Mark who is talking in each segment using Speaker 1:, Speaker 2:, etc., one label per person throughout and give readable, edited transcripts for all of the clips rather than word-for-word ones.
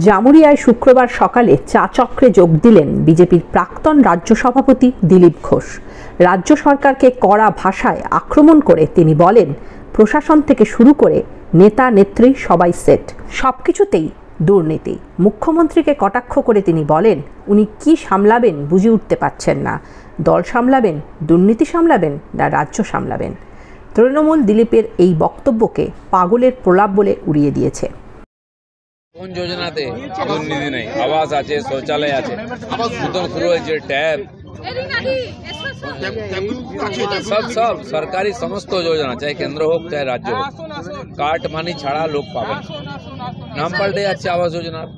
Speaker 1: জামুরিয়ায় শুক্রবার সকালে চা চক্রে যোগ দিলেন বিজেপির প্রাক্তন রাজ্য সভাপতি দিলীপ ঘোষ। রাজ্য সরকারকে কড়া ভাষায় আক্রমণ করে তিনি বলেন, প্রশাসন থেকে শুরু করে নেতা নেত্রী সবাই সেট, সবকিছুতেই দুর্নীতি। মুখ্যমন্ত্রীকে কটাক্ষ করে তিনি বলেন, উনি কি সামলাবেন বুঝে উঠতে পারছেন না। দল সামলাবেন, দুর্নীতি সামলাবেন না রাজ্য সামলাবেন। তৃণমূল দিলীপের এই বক্তব্যকে পাগলের প্রলাপ বলে উড়িয়ে দিয়েছে।
Speaker 2: কোন যোজনাতে দুর্নীতি নেই? আবাস আছে, শৌচালয় আছে, নতুন শুরু হয়েছে ট্যাব, সব সরকারি সমস্ত যোজনা, চাই কেন্দ্র হোক চাই রাজ্য হোক, কার্ড মানি ছাড়া লোক পাবে। নাম পাল্টে যাচ্ছে আবাস যোজনার,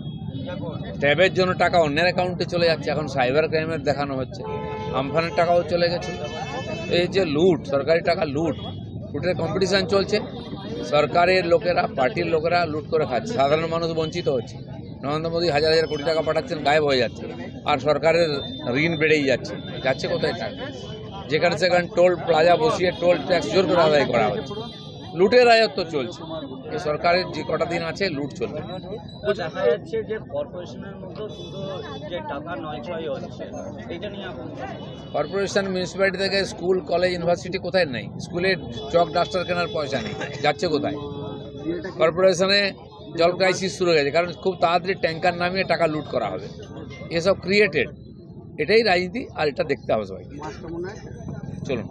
Speaker 2: ট্যাবের জন্য টাকা অন্যের অ্যাকাউন্টে চলে যাচ্ছে, এখন সাইবার ক্রাইমের দেখানো হচ্ছে, আমফানের টাকাও চলে গেছে। এই যে লুট, সরকারি টাকা লুটের কম্পিটিশন চলছে। সরকারের লোকেরা, পার্টির লোকেরা লুট করে খাচ্ছে, সাধারণ মানুষ বঞ্চিত হচ্ছে। নরেন্দ্র মোদী হাজার হাজার কোটি টাকা পাঠাচ্ছেন, গায়েব হয়ে যাচ্ছে, আর সরকারের ঋণ বেড়েই যাচ্ছে কোথায় টাকা? যেখানে সেখানে টোল প্লাজা বসিয়ে টোল ট্যাক্স জোর করে আদায় করা হচ্ছে, লুটের রাজত্ব চলছে। এই সরকারের যে কটা দিন আছে লুট চলবে।
Speaker 3: দেখা যাচ্ছে যে কর্পোরেশনের মধ্যে শুধু যে টাকা নয় হচ্ছে, এটা নিয়ে
Speaker 2: কর্পোরেশন, মিউনিসিপ্যালিটি থেকে স্কুল, কলেজ, ইউনিভার্সিটি কোথায় নেই? স্কুলে চক ডাস্টার কেনার পয়সা নেই, যাচ্ছে কোথায়? কর্পোরেশনে জল ক্রাইসিস শুরু হয়ে গেছে, কারণ খুব তাড়াতাড়ি ট্যাঙ্কার নামিয়ে টাকা লুট করা হবে। এসব ক্রিয়েটেড, এটাই রাজনীতি, আর এটা দেখতে হবে সবাইকে। চলুন।